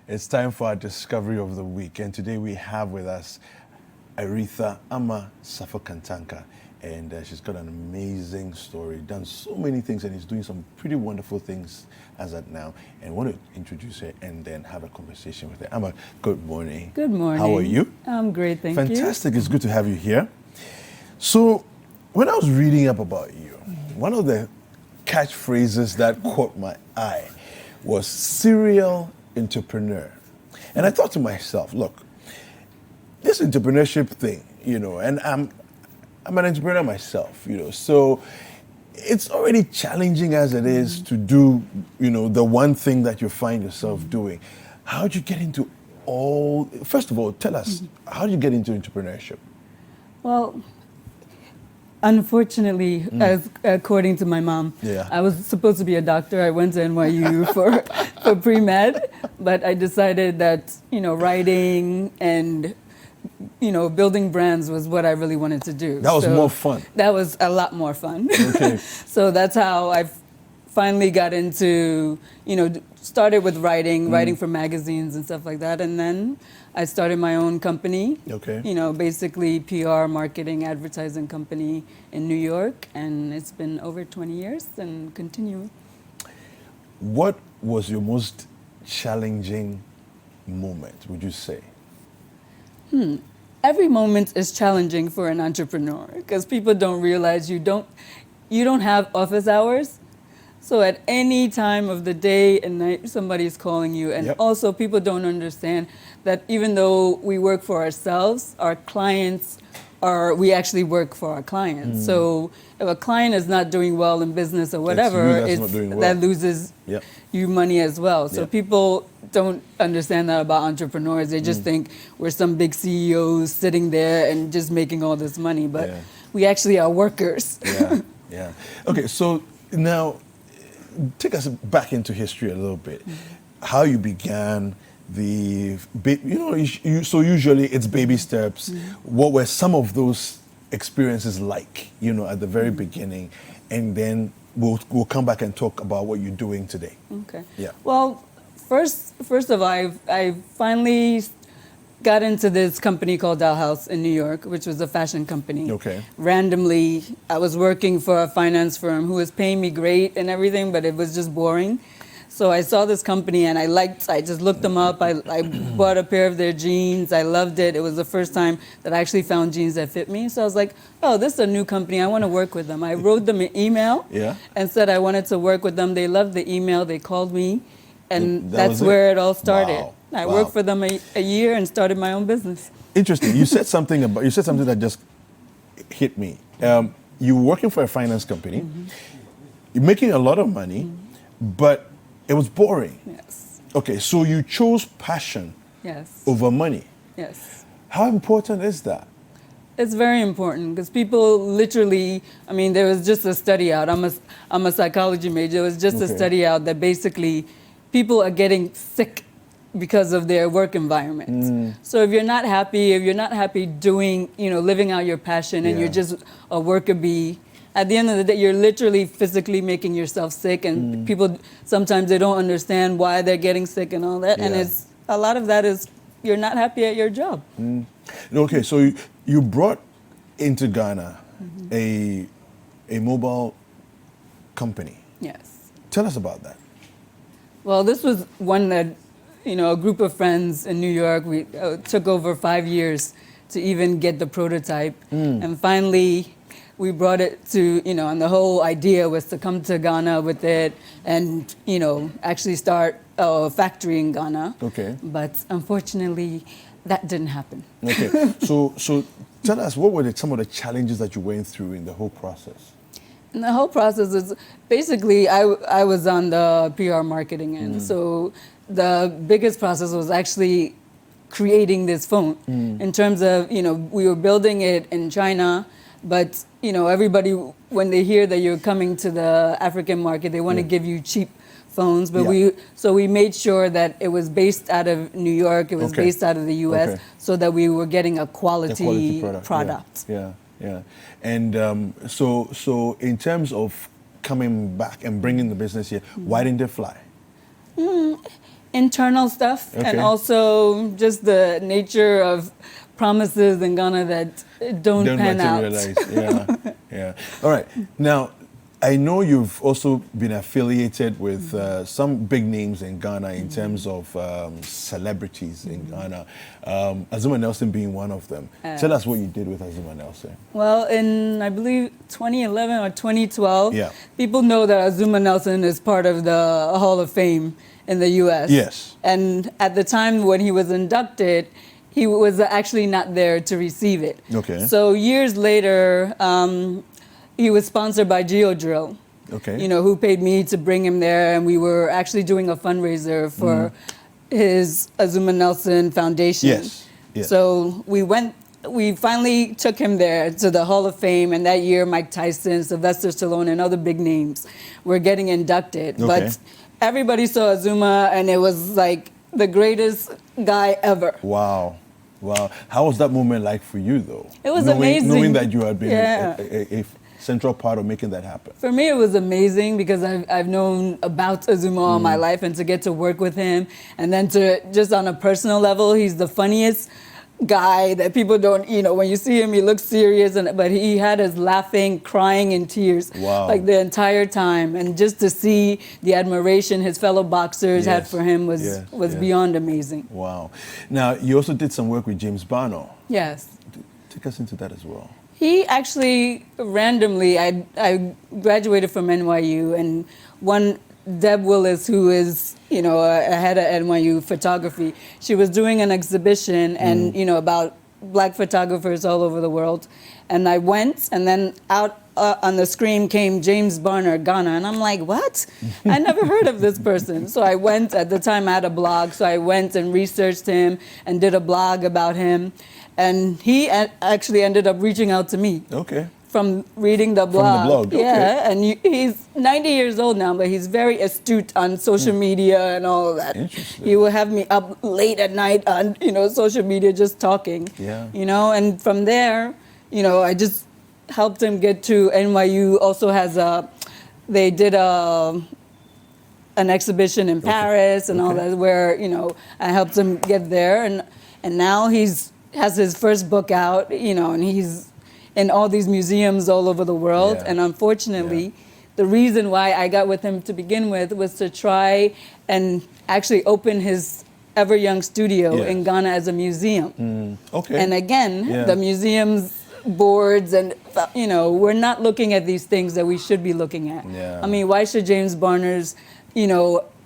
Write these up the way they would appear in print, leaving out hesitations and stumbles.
It's time for our discovery of the week, and today we have with us Aretha Amma Sarfo-Kantanka, and she's got an amazing story, done so many things, and is doing some pretty wonderful things as at now. And I want to introduce her and then have a conversation with her. Amma, good morning. Good morning. How are you? I'm great, thank you. Fantastic. It's good to have you here. So, when I was reading up about you, one of the catchphrases that caught my eye was serial entrepreneur. And I thought to myself, look, this entrepreneurship thing, and I'm an entrepreneur myself, so it's already challenging as it is to do, the one thing that you find yourself doing. How did you get into first of all, tell us, how did you get into entrepreneurship? Well, unfortunately, as according to my mom, I was supposed to be a doctor. I went to NYU for pre-med, but I decided that, writing and, building brands was what I really wanted to do. That was more fun. That was a lot more fun. Okay. So that's how I finally got into, started with writing for magazines and stuff like that. And then I started my own company. Okay. Basically PR, marketing, advertising company in New York. And it's been over 20 years and continuing. What was your most challenging moment, would you say? Every moment is challenging for an entrepreneur because people don't realize you don't have office hours. So at any time of the day and night, somebody's calling you. And also people don't understand that even though we work for ourselves, our clients we actually work for our clients. So if a client is not doing well in business or whatever, that loses you money as well. So people don't understand that about entrepreneurs. They just think we're some big CEOs sitting there and just making all this money. But we actually are workers. Yeah. Okay, so now take us back into history a little bit. How you began so usually it's baby steps. What were some of those experiences like, at the very beginning? And then we'll come back and talk about what you're doing today. Okay. Yeah. Well, first of all, I finally got into this company called Doll House in New York, which was a fashion company. Okay. Randomly, I was working for a finance firm who was paying me great and everything, but it was just boring. So I saw this company and I just looked them up. I bought a pair of their jeans. I loved it. It was the first time that I actually found jeans that fit me. So I was like, oh, this is a new company. I want to work with them. I wrote them an email and said I wanted to work with them. They loved the email. They called me. And that's where it all started. Wow. I worked for them a year and started my own business. Interesting. You said something that just hit me. You were working for a finance company. You're making a lot of money, but it was boring. Yes. Okay, so you chose passion over money. Yes. How important is that? It's very important because people literally, there was just a study out. I'm a psychology major. There was just a study out that basically people are getting sick because of their work environment. So if you're not happy doing, living out your passion and you're just a worker bee, at the end of the day, you're literally physically making yourself sick, and people, sometimes they don't understand why they're getting sick and all that. And a lot of that is you're not happy at your job. Okay, so you brought into Ghana a mobile company. Yes. Tell us about that. Well, this was one that, a group of friends in New York, we took over 5 years to even get the prototype. And finally, we brought it to, and the whole idea was to come to Ghana with it and, actually start a factory in Ghana. Okay. But unfortunately, that didn't happen. Okay. So tell us, what were some of the challenges that you went through in the whole process? And the whole process is basically, I was on the PR marketing end. So the biggest process was actually creating this phone in terms of, we were building it in China. But, everybody, when they hear that you're coming to the African market, they want to give you cheap phones. But we made sure that it was based out of New York, it was based out of the US, so that we were getting a quality product. Yeah. And so in terms of coming back and bringing the business here, why didn't it fly? internal stuff, and also just the nature of promises in Ghana that don't pan out. Yeah, yeah. All right. Now, I know you've also been affiliated with some big names in Ghana in terms of celebrities in Ghana, Azuma Nelson being one of them. Tell us what you did with Azuma Nelson. Well, in, I believe, 2011 or 2012, people know that Azuma Nelson is part of the Hall of Fame in the U.S. Yes. And at the time when he was inducted, he was actually not there to receive it. Okay. So years later, he was sponsored by Geodrill, who paid me to bring him there, and we were actually doing a fundraiser for his Azuma Nelson Foundation. Yes. So we finally took him there to the Hall of Fame, and that year Mike Tyson, Sylvester Stallone, and other big names were getting inducted. But everybody saw Azuma, and it was like the greatest guy ever. Wow. Wow. How was that moment like for you, though? It was amazing. Knowing that you had been a central part of making that happen. For me, it was amazing because I've known about Azuma all my life, and to get to work with him, and then to just on a personal level, he's the funniest guy that people don't, when you see him, he looks serious, but he had us laughing, crying in tears, like the entire time. And just to see the admiration his fellow boxers had for him was beyond amazing. Wow. Now, you also did some work with James Barno. Yes. Take us into that as well. He actually, randomly, I graduated from NYU, and one Deb Willis, who is, a head at NYU photography, she was doing an exhibition and, about black photographers all over the world. And I went, and then out on the screen came James Barno, Ghana. And I'm like, what? I never heard of this person. So I went, at the time I had a blog, so I went and researched him and did a blog about him. And he actually ended up reaching out to me. Okay. From reading the blog. From the blog, okay. Yeah, and he's 90 years old now, but he's very astute on social media and all of that. Interesting. He will have me up late at night on, social media just talking. Yeah. And from there, I just helped him get to NYU. Also has they did an exhibition in Paris and all that, where, I helped him get there. And now has his first book out, and he's in all these museums all over the world. And unfortunately, the reason why I got with him to begin with was to try and actually open his Ever Young studio in Ghana as a museum. Okay. And again, the museum's boards and, we're not looking at these things that we should be looking at. I mean, why should James Barner's,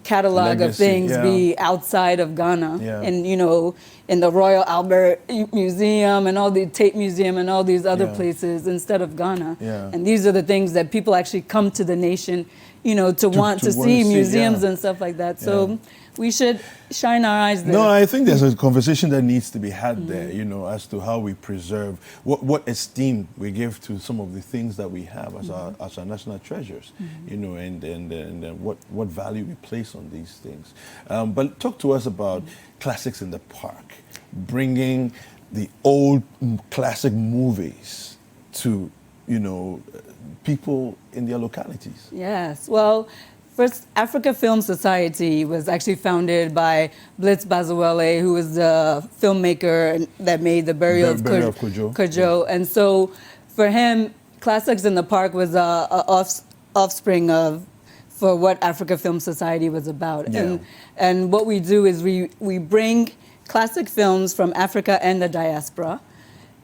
catalog of things be outside of Ghana? And, in the Royal Albert Museum and all the Tate Museum and all these other places instead of Ghana. And these are the things that people actually come to the nation, to want to see museums and stuff like that. So we should shine our eyes there. No, I think there's a conversation that needs to be had there, as to how we preserve, what esteem we give to some of the things that we have as our national treasures, and what value we place on these things. But talk to us about Classics in the Park, bringing the old classic movies to, people in their localities. Yes, well, first, Africa Film Society was actually founded by Blitz Bazawele, who was the filmmaker that made The Burial of Kojo. And so for him, Classics in the Park was a offspring for what Africa Film Society was about. And what we do is we bring classic films from Africa and the diaspora.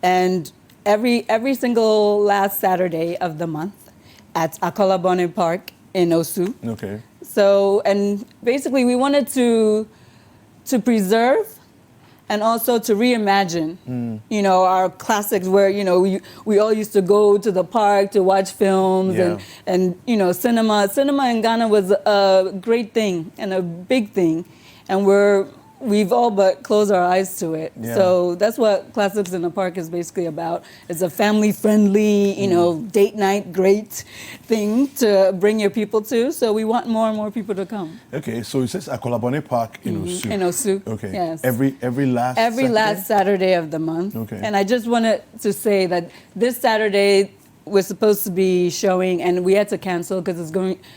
And every single last Saturday of the month at Akolabone Park in Osu. Okay. So, and basically we wanted to preserve and also to reimagine, our classics where, we all used to go to the park to watch films and cinema. Cinema in Ghana was a great thing and a big thing. And we've all but closed our eyes to it. So that's what Classics in the Park is basically about. It's a family-friendly, date night, great thing to bring your people to. So we want more and more people to come. Okay, so it says Akolabone Park in Osu. In Osu. Okay. Yes. Every last last Saturday of the month. Okay. And I just wanted to say that this Saturday, was supposed to be showing, and we had to cancel because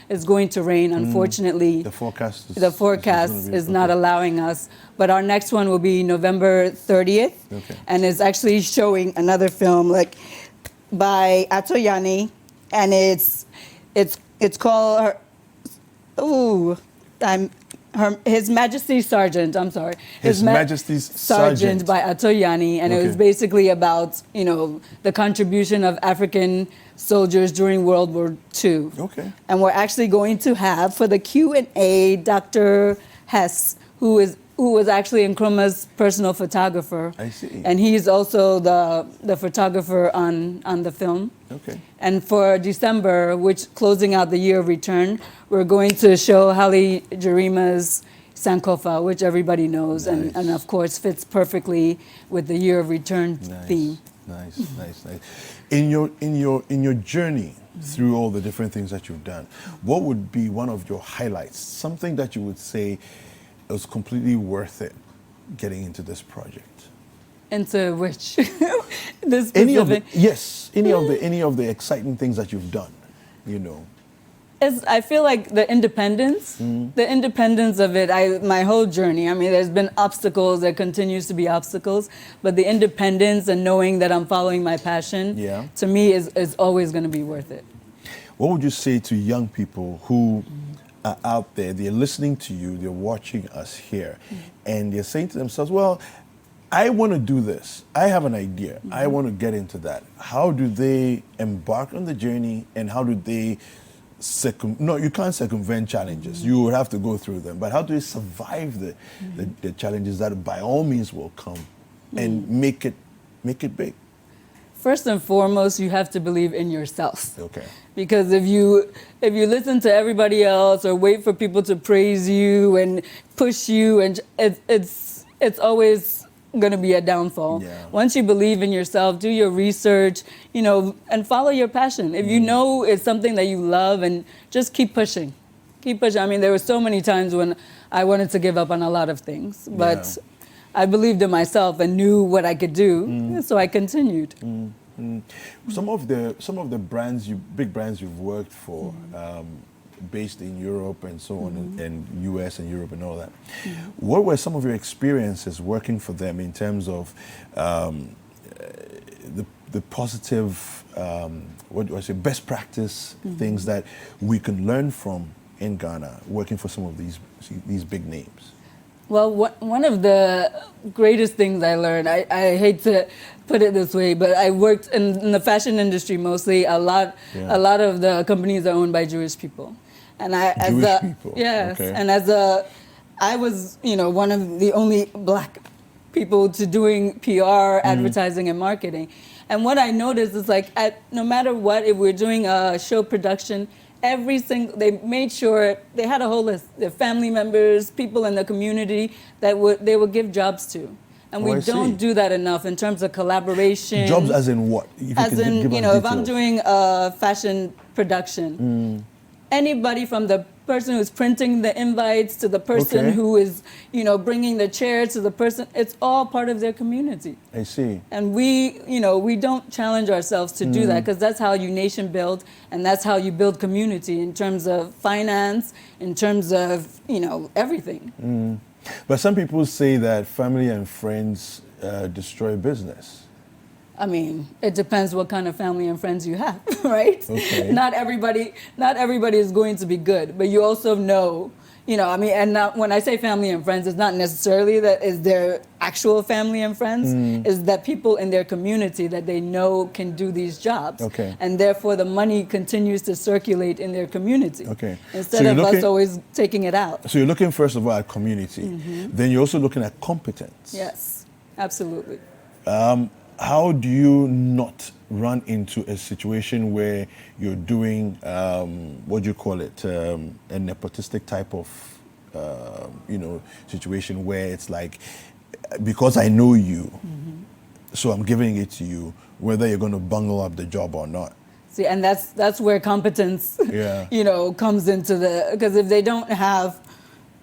it's going to rain. Unfortunately, the forecast is not allowing us. But our next one will be November 30th, and it's actually showing another film like by Atoyani, and it's called His Majesty's Sergeant. I'm sorry. His Majesty's Sergeant by Atoyani, and it was basically about the contribution of African soldiers during World War II. Okay. And we're actually going to have for the Q&A Dr. Hess, who was actually Nkrumah's personal photographer. I see. And he's also the photographer on the film. Okay. And for December, which closing out the year of return, we're going to show Haile Gerima's Sankofa, which everybody knows, nice. and of course fits perfectly with the year of return theme. Nice. In your journey through all the different things that you've done, what would be one of your highlights? Something that you would say it was completely worth it getting into this project. Into which? This specific? Any of the exciting things that you've done, I feel like the independence of it, my whole journey, I mean, there's been obstacles, there continues to be obstacles, but the independence and knowing that I'm following my passion, to me is always going to be worth it. What would you say to young people who are out there, they're listening to you, they're watching us here, and they're saying to themselves, well, I want to do this. I have an idea. I want to get into that. How do they embark on the journey, and how do they you can't circumvent challenges. You would have to go through them. But how do they survive the challenges that by all means will come and make it big? First and foremost, you have to believe in yourself. Okay. Because if you listen to everybody else or wait for people to praise you and push you, and it's always going to be a downfall. Yeah. Once you believe in yourself, do your research, and follow your passion. If you know it's something that you love, and just keep pushing. Keep pushing. I mean, there were so many times when I wanted to give up on a lot of things, but I believed in myself and knew what I could do, so I continued. Some of the big brands you've worked for, based in Europe and so on, and US and Europe and all that. What were some of your experiences working for them in terms of the positive, what do I say, best practice things that we can learn from in Ghana, working for some of these big names? Well, one of the greatest things I learned, I hate to put it this way, but I worked in the fashion industry mostly. A lot of the companies are owned by Jewish people. And people. Yes. Okay. And I was, one of the only black people to doing PR, advertising, and marketing. And what I noticed is no matter what, if we're doing a show production, they made sure they had a whole list. Their family members, people in the community that they would give jobs to. And we don't do that enough in terms of collaboration. Jobs as in what? If I'm doing a fashion production, anybody from the person who's printing the invites to the person who is, bringing the chair to the person, it's all part of their community. I see. And we don't challenge ourselves to do that, because that's how you nation build, and that's how you build community in terms of finance, in terms of, everything. But some people say that family and friends destroy business. I mean, it depends what kind of family and friends you have, right? Okay. Not everybody is going to be good, but you also know, and now when I say family and friends, it's not necessarily that is their actual family and friends, is that people in their community that they know can do these jobs. Okay. And therefore the money continues to circulate in their community. Okay. Instead of us always taking it out. So you're looking first of all at community, then you're also looking at competence. Yes, absolutely. How do you not run into a situation where you're doing, what do you call it, a nepotistic type of, situation where it's like, because I know you, so I'm giving it to you, whether you're going to bungle up the job or not. See, and that's where competence, comes into because if they don't have,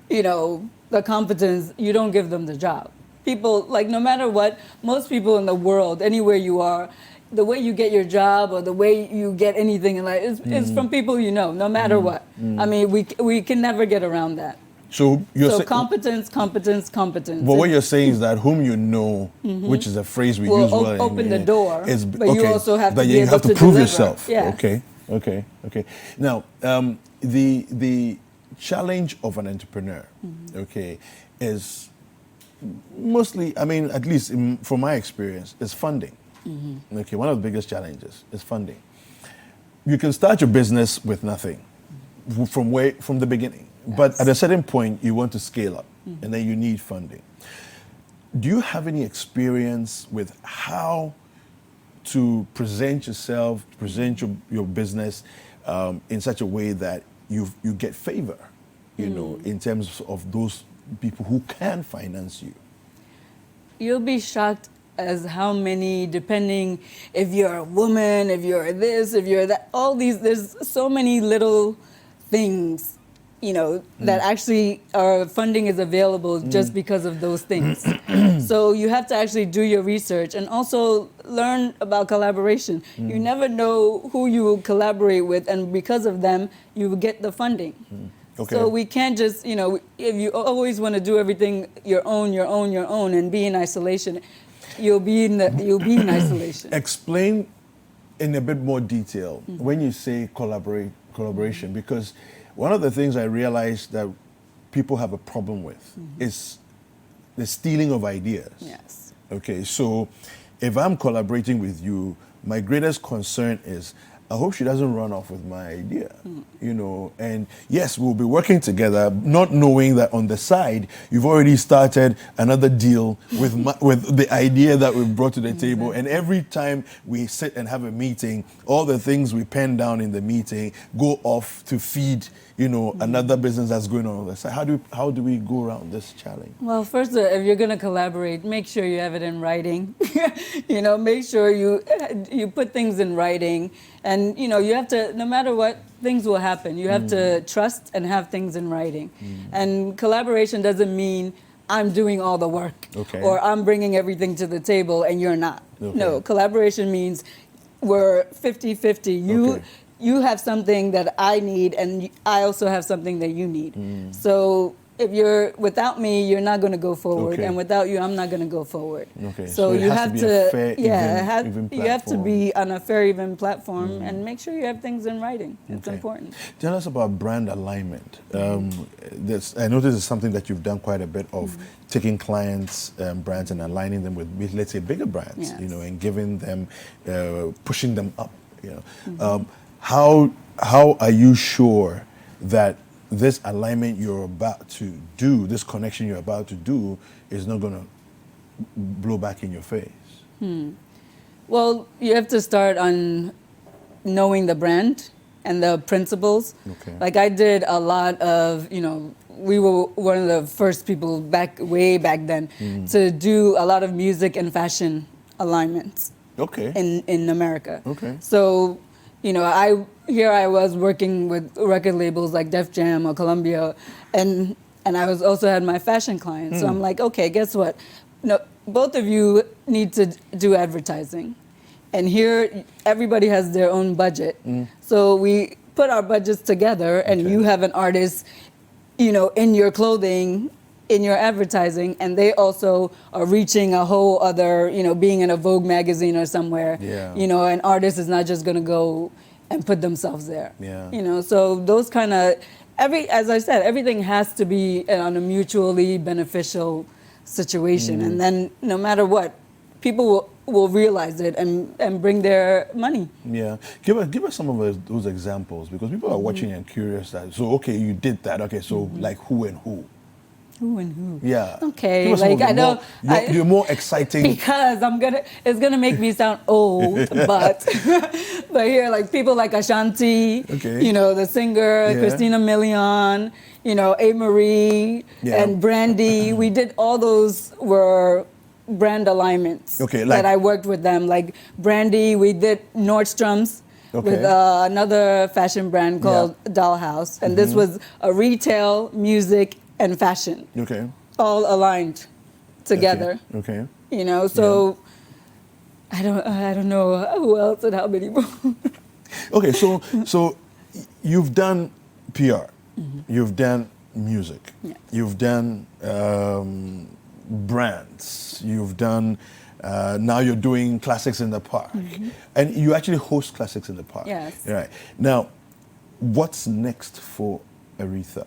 the competence, you don't give them the job. People, no matter what, most people in the world, anywhere you are, the way you get your job or the way you get anything in life is from people you know, no matter what. I mean, we can never get around that. So you're competence. But what you're saying is that whom you know, which is a phrase we use well, open the door. But you also have to but be you able have to to prove deliver. yourself. Yes. Okay. Now, the challenge of an entrepreneur, okay, is mostly, I mean, at least from my experience, is funding. Okay, one of the biggest challenges is funding. You can start your business with nothing from the beginning, but at a certain point, you want to scale up, and then you need funding. Do you have any experience with how to present yourself, present your business in such a way that you get favor, you know, in terms of those people who can finance you? You'll be shocked as how many, depending if you're a woman, if you're this, if you're that, all these, there's so many little things, you know, that actually funding is available just because of those things. So you have to actually do your research and also learn about collaboration. You never know who you will collaborate with, and because of them, you will get the funding. Okay. So we can't just, you know, if you always want to do everything your own, and be in isolation, you'll be in isolation. Explain in a bit more detail when you say collaboration, because one of the things I realized that people have a problem with is the stealing of ideas. Yes. Okay, so if I'm collaborating with you, my greatest concern is I hope she doesn't run off with my idea, you know. And yes, we'll be working together, not knowing that on the side, you've already started another deal with the idea that we brought to the table. And every time we sit and have a meeting, all the things we pen down in the meeting go off to feed, you know, another business that's going on the side. How do we go around this challenge? Well, first, if you're going to collaborate, make sure you have it in writing. You know, make sure you put things in writing. And, you know, you have to, no matter what, things will happen. You have to trust and have things in writing. And collaboration doesn't mean I'm doing all the work or I'm bringing everything to the table and you're not. No, collaboration means we're 50-50. You have something that I need, and I also have something that you need. So if you're without me, you're not going to go forward, and without you, I'm not going to go forward. So you have to, you have to be on a fair, even platform, and make sure you have things in writing. It's important. Tell us about brand alignment. I notice it's something that you've done quite a bit of, taking clients' brands and aligning them with, let's say, bigger brands, you know, and giving them, pushing them up. You know, how are you sure that this alignment you're about to do, this connection you're about to do, is not going to blow back in your face? Well, you have to start on knowing the brand and the principles. Like I did a lot of, you know, we were one of the first people way back then to do a lot of music and fashion alignments in America. So, you know, I was working with record labels like Def Jam or Columbia, and I also had my fashion clients. So I'm like, okay, guess what? No, both of you need to do advertising, and here everybody has their own budget. So we put our budgets together, and you have an artist, you know, in your clothing, in your advertising, and they also are reaching a whole other, you know, being in a Vogue magazine or somewhere. You know, an artist is not just going to go and put themselves there. You know, so those kind of, as I said, everything has to be on a mutually beneficial situation. And then no matter what, people will realize it and bring their money. Give us some of those examples, because people are watching and curious. So, okay, you did that. Okay, so like who and who? Who and who? Okay, like I know you're more exciting because it's gonna make me sound old, but here, like people like Ashanti, you know, the singer, Christina Milian, you know, A. Marie and Brandy. We did all those were brand alignments that I worked with them. Like Brandy, we did Nordstrom's with another fashion brand called Dollhouse, and this was a retail, music, and fashion, all aligned together. You know, so I don't know who else and how many more. Okay, so you've done PR, you've done music, you've done brands, you've done. Now you're doing Classics in the Park, and you actually host Classics in the Park. Yes. Right. Now, what's next for Aretha?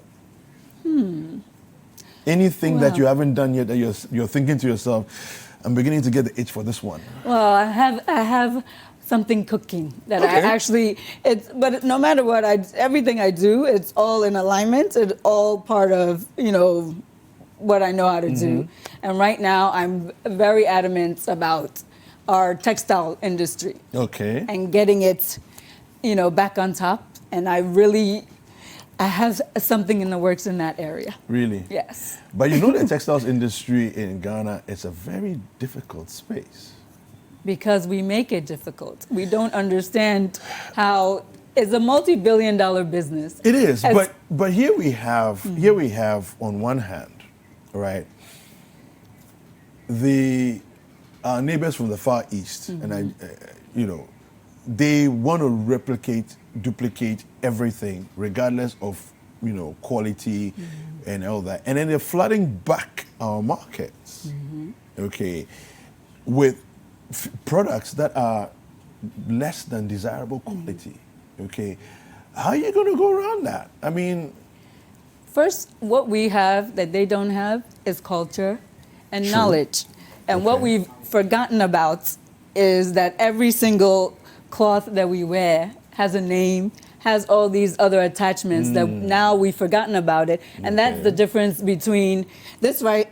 Anything that you haven't done yet that you're thinking to yourself, I'm beginning to get the itch for this one. Well, I have something cooking that I actually, but no matter what, everything I do, it's all in alignment. It's all part of, what I know how to do. And right now, I'm very adamant about our textile industry. Okay. And getting it, back on top. And I have something in the works in that area. Really? Yes. But the textiles industry in Ghana, it's a very difficult space. Because we make it difficult. We don't understand how it's a multi-billion-dollar business. It is, but here we have on one hand, right, our neighbors from the Far East, and they want to duplicate everything, regardless of quality and all that, and then they're flooding back our markets, okay, with products that are less than desirable quality, okay. How are you going to go around that? I mean, first, what we have that they don't have is culture and knowledge. And what we've forgotten about is that every single cloth that we wear has a name, has all these other attachments that now we've forgotten about it. And that's the difference between this right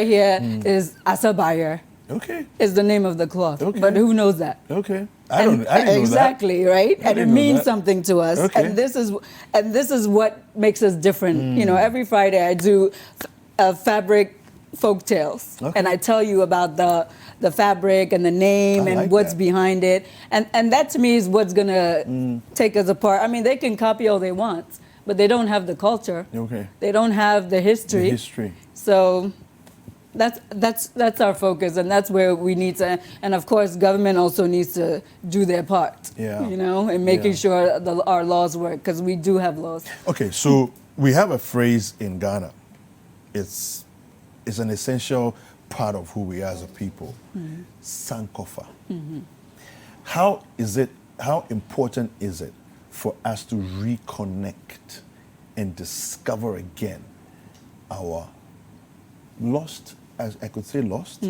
here is Asabayer. Okay. Is the name of the cloth. Okay. But who knows that? Okay. I didn't know that. Exactly, right? And it means something to us. Okay. And this is what makes us different. Every Friday I do fabric folk tales. Okay. And I tell you about the fabric and the name and what's behind it. And that to me is what's gonna take us apart. I mean, they can copy all they want, but they don't have the culture. Okay. They don't have the history. The history. So that's our focus, and that's where we need to. And of course, government also needs to do their part. Yeah. In making sure our laws work, because we do have laws. Okay, so we have a phrase in Ghana. It's an essential part of who we are as a people. Sankofa. How important is it for us to reconnect and discover again our lost, as I could say lost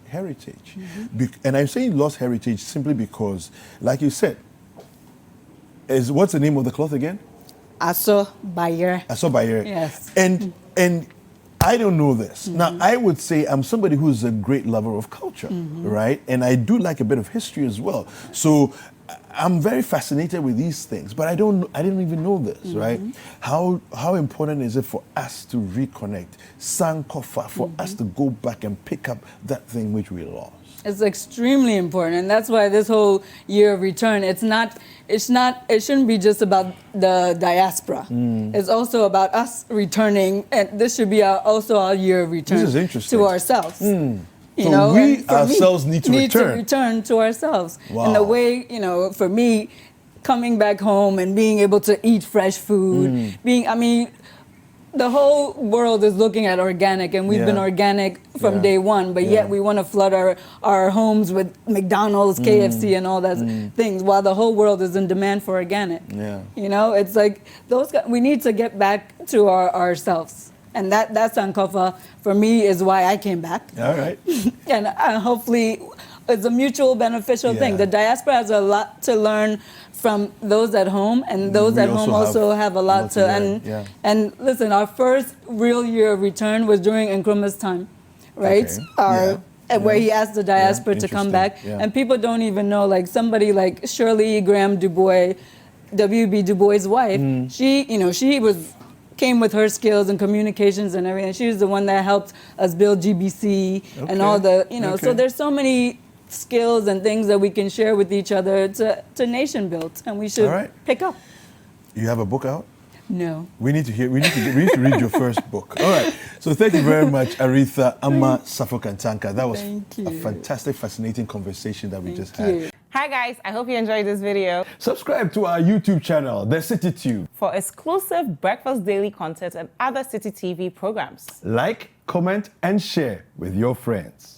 heritage? And I'm saying lost heritage simply because, like you said, what's the name of the cloth again? Asabayer. Asabayer. Yes. And I don't know this. Now, I would say I'm somebody who's a great lover of culture, right? And I do like a bit of history as well. So I'm very fascinated with these things, but I didn't even know this, right? How important is it for us to reconnect, Sankofa, for us to go back and pick up that thing which we lost? It's extremely important, and that's why this whole year of return, it shouldn't be just about the diaspora. It's also about us returning, and this should be also our year of return. This is interesting. To ourselves. So we ourselves need to return to ourselves. Wow. In the way, for me, coming back home and being able to eat fresh food, the whole world is looking at organic, and we've been organic from day one, but yet we want to flood our homes with McDonald's, KFC, and all that things, while the whole world is in demand for organic. It's like we need to get back to ourselves. And that Sankofa, for me, is why I came back. All right. And hopefully it's a mutual beneficial thing. The diaspora has a lot to learn from those at home, and those at home also have a lot to learn. And listen, our first real year of return was during Nkrumah's time, right? Where he asked the diaspora to come back. And people don't even know, like somebody like Shirley Graham Du Bois, W.B. Du Bois' wife, she came with her skills and communications and everything. She was the one that helped us build GBC and all the, so there's so many skills and things that we can share with each other to nation build, and we should pick up. You have a book out? No. We need to read your first book. All right. So thank you very much, Aretha Amma Sarfo-Kantanka. That was a fantastic, fascinating conversation that we just had. Hi guys, I hope you enjoyed this video. Subscribe to our YouTube channel, The Citi Tube, For exclusive breakfast daily content and other Citi TV programs. like, comment, and share with your friends.